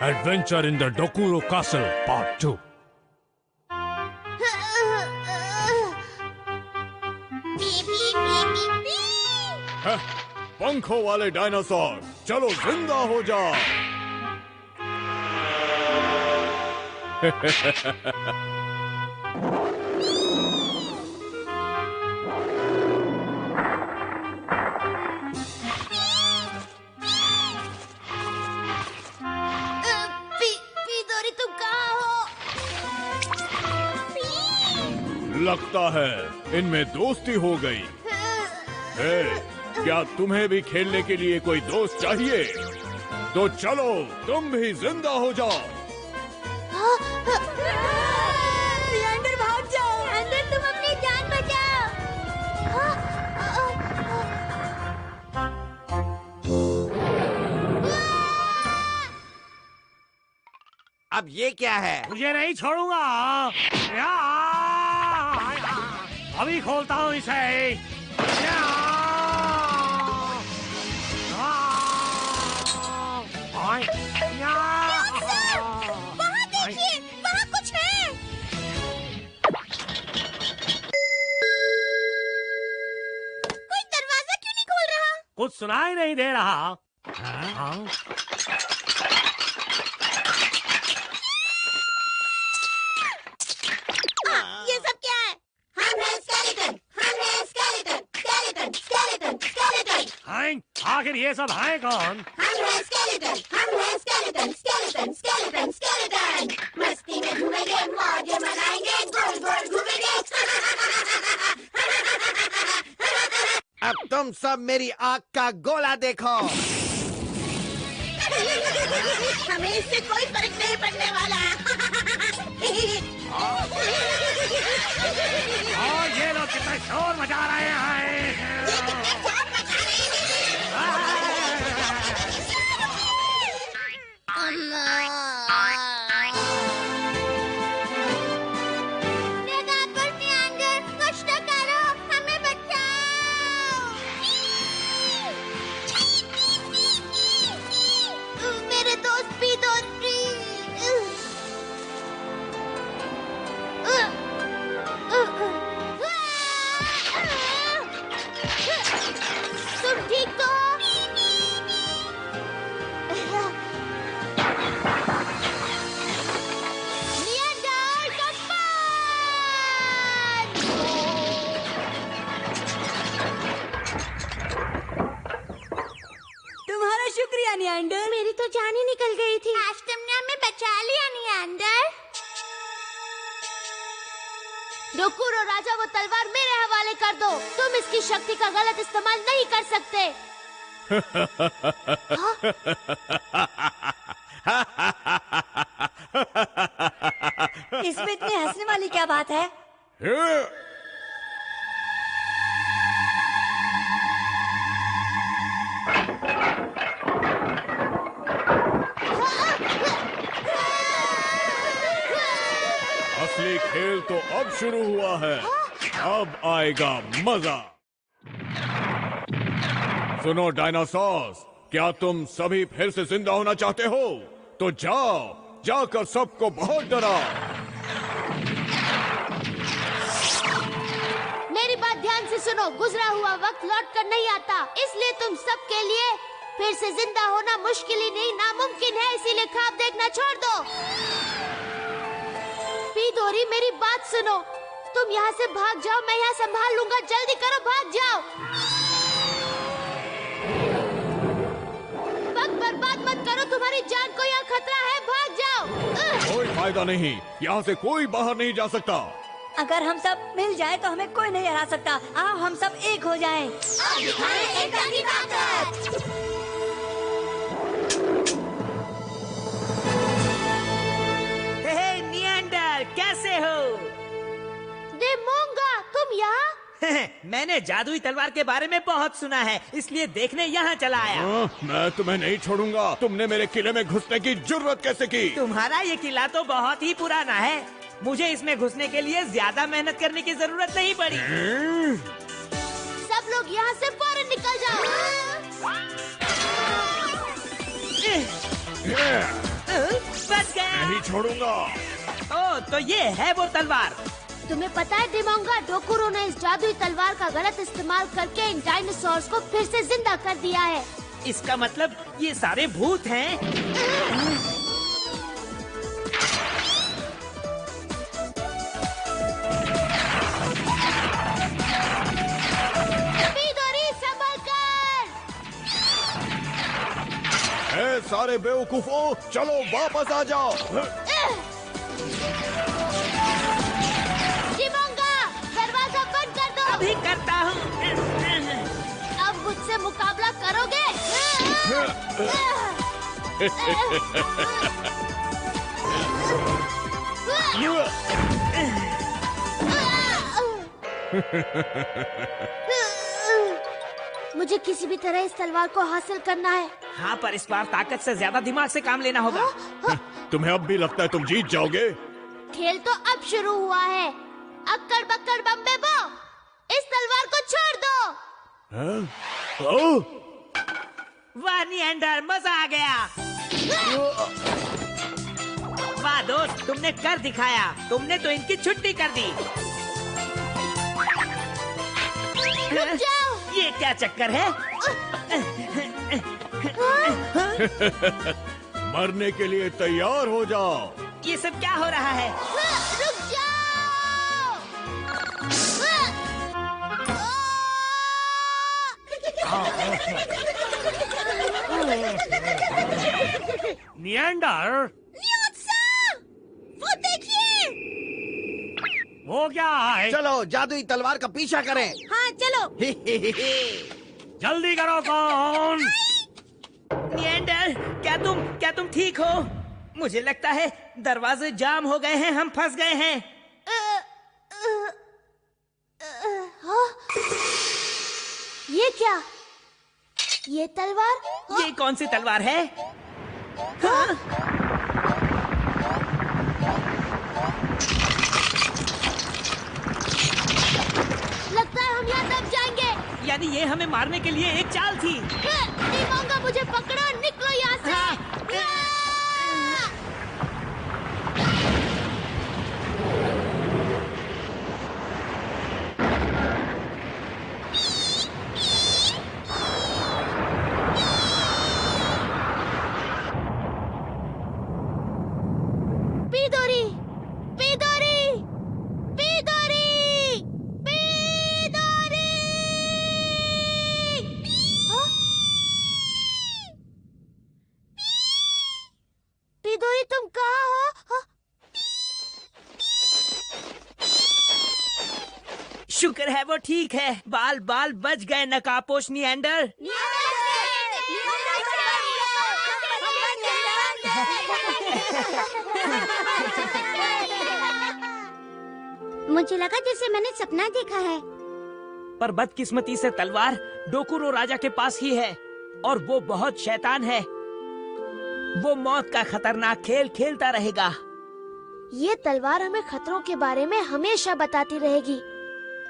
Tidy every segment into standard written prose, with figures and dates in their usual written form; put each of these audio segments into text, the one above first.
Adventure in the Dokuro Castle Part 2. पंखों वाले dinosaur, चलो जिंदा हो जाओ। लगता है इनमें दोस्ती हो गई। हे, क्या तुम्हें भी खेलने के लिए कोई दोस्त चाहिए? तो चलो तुम भी जिंदा हो जाओ। लिएंडर भाग जाओ। लिएंडर तुम अपनी जान बचाओ। अब ये क्या है? मुझे नहीं छोड़ूंगा। अभी खोलता हूँ इसे। वहाँ देखिए, वहाँ कुछ है। कोई दरवाजा क्यों नहीं खोल रहा? कुछ सुनाई नहीं दे रहा। हाँ? ये सब क्या है? हम हैं स्केलेटन, हम हैं स्केलेटन, स्केलेटन, स्केलेटन, स्केलेटन। हैं? आखिर ये सब हैं कौन? हम हैं स्केलेटन, हम हैं स्केलेटन, स्केलेटन, स्केलेटन, स्केलेटन। मस्ती में घूमेंगे, मौज मनाएंगे, गोल गोल घूमेंगे। अब तुम सब मेरी आँख का गोला देखो। हमें इससे कोई फर्क नहीं पड़ने वाला। और ये लोग कितना शोर मचा रहे हैं। ये कितने शोर मचा रहे हैं। कुछ तो करो, हमें बचाओ। मेरे दोस्त भी तुम ठीक तो हो? लिएंडर, तुम्हारा शुक्रिया निएंडर। मेरी तो जान ही निकल गई थी। आज तुमने हमें बचा लिया निएंडर। डोकुरो राजा, वो तलवार मेरे हवाले कर दो। तुम इसकी शक्ति का गलत इस्तेमाल नहीं कर सकते। इसमें इतनी हंसने वाली क्या बात है? असली खेल तो अब शुरू हुआ है। अब आएगा मजा। सुनो डायनासोर्स, क्या तुम सभी फिर से जिंदा होना चाहते हो? तो जाओ, जाकर सबको बहुत डराओ। मेरी बात ध्यान से सुनो। गुजरा हुआ वक्त लौट कर नहीं आता, इसलिए तुम सबके लिए फिर से जिंदा होना मुश्किल ही नहीं नामुमकिन है। इसीलिए ख्वाब देखना छोड़ दो। पीदोरी, मेरी बात सुनो। तुम यहाँ से भाग जाओ, मैं यहाँ संभाल लूंगा। जल्दी करो, भाग जाओ। वक्त बर्बाद मत करो, तुम्हारी जान को यहाँ खतरा है। भाग जाओ। कोई फायदा नहीं, यहाँ से कोई बाहर नहीं जा सकता। अगर हम सब मिल जाए तो हमें कोई नहीं हरा सकता। आओ हम सब एक हो जाएं। हे निएंडर, कैसे हो? देमोंगा, तुम यहाँ? मैंने जादुई तलवार के बारे में बहुत सुना है, इसलिए देखने यहाँ चला आया। मैं तुम्हें नहीं छोड़ूंगा। तुमने मेरे किले में घुसने की जुर्रत कैसे की? तुम्हारा ये किला तो बहुत ही पुराना है। मुझे इसमें घुसने के लिए ज्यादा मेहनत करने की जरूरत नहीं पड़ी। सब लोग यहाँ से फौरन निकल जाओ। नहीं छोड़ूंगा। ओ, तो ये है वो तलवार। तुम्हें पता है डिमोंगा, डोकुरो ने इस जादुई तलवार का गलत इस्तेमाल करके इन डायनासोर्स को फिर से जिंदा कर दिया है। इसका मतलब ये सारे भूत हैं। सारे बेवकूफों, चलो वापस आ जाओ। डिमोंगा, दरवाजा बंद कर दो। अभी करता हूँ। अब मुझसे मुकाबला करोगे? मुझे किसी भी तरह इस तलवार को हासिल करना है। हाँ, पर इस बार ताकत से ज्यादा दिमाग से काम लेना होगा। तुम्हें अब भी लगता है तुम जीत जाओगे? खेल तो अब शुरू हुआ है। अक्कड़ बक्कड़ बम्बे बो, इस तलवार को छोड़ दो। वाह निएंडर, मजा आ गया। वाह दोस्त, तुमने कर दिखाया। तुमने तो इनकी छुट्टी कर दी। रुक जाओ। ये क्या चक्कर है? मरने के लिए तैयार हो जाओ। ये सब क्या हो रहा है? रुक जाओ। निएंडर, वो देखिए। वो क्या है? चलो जादुई तलवार का पीछा करें। हाँ चलो। जल्दी करो कौन? निएंडर, क्या तुम ठीक हो? मुझे लगता है दरवाजे जाम हो गए हैं, हम फंस गए हैं। हाँ? ये क्या? ये तलवार? ये कौन सी तलवार है? हाँ? लगता है हम यहाँ दब जाएंगे। यानी ये हमें मारने के लिए एक चाल थी। डिमोंगा, मुझे पकड़ो, निकलो यहाँ से। हाँ। पीदोरी, पीदोरी, पीदोरी, पीदोरी। हाँ? पीदोरी, तुम कहाँ हो? हाँ? शुक्र है वो ठीक है। बाल बाल बच गए नकाबपोश निएंडर। मुझे लगा जैसे मैंने सपना देखा है। पर बदकिस्मती से तलवार डोकुरो राजा के पास ही है और वो बहुत शैतान है। वो मौत का खतरनाक खेल खेलता रहेगा। ये तलवार हमें खतरों के बारे में हमेशा बताती रहेगी,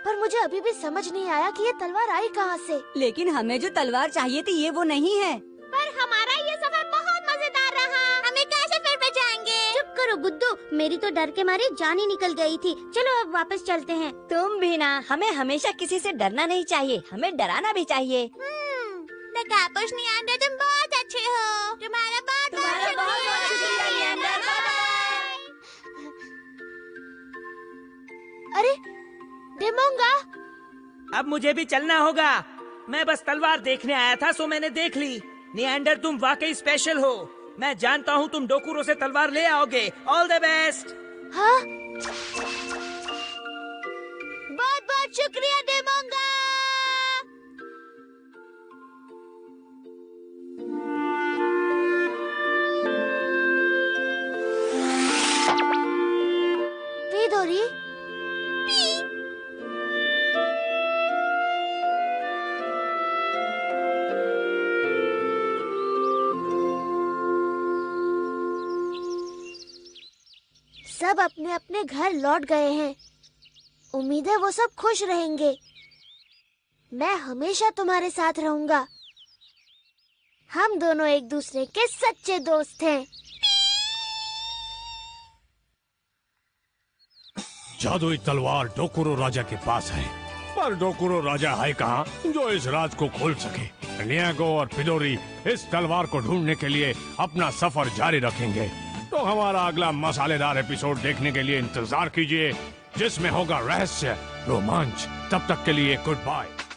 पर मुझे अभी भी समझ नहीं आया कि ये तलवार आई कहाँ से। लेकिन हमें जो तलवार चाहिए थी ये वो नहीं है। पर हमारा ये सफर बहुत मजेदार रहा। हमें कैसे फिर पे जाएंगे? चुप करो बुद्धू, मेरी तो डर के मारे जान ही निकल गई थी। चलो अब वापस चलते हैं। तुम भी ना, हमें हमेशा किसी से डरना नहीं चाहिए, हमें डराना भी चाहिए। नकाबपोश निएंडर, तुम बहुत अच्छे हो। तुम्हारा बहुत शुक्रिया निएंडर। अरे डिमोंगा, अब मुझे भी चलना होगा। मैं बस तलवार देखने आया था, सो मैंने देख ली। निएंडर, तुम वाकई स्पेशल हो। मैं जानता हूँ तुम डोकुरो से तलवार ले आओगे। All the best. हाँ? बहुत बहुत शुक्रिया डिमोंगा। पीदोरी, सब अपने अपने घर लौट गए हैं। उम्मीद है वो सब खुश रहेंगे। मैं हमेशा तुम्हारे साथ रहूंगा। हम दोनों एक दूसरे के सच्चे दोस्त हैं। जादुई तलवार डोकुरो राजा के पास है, पर डोकुरो राजा है कहाँ जो इस राज को खोल सके। नियागो और पिडोरी इस तलवार को ढूंढने के लिए अपना सफर जारी रखेंगे। तो हमारा अगला मसालेदार एपिसोड देखने के लिए इंतजार कीजिए, जिसमें होगा रहस्य, रोमांच। तब तक के लिए गुड बाय।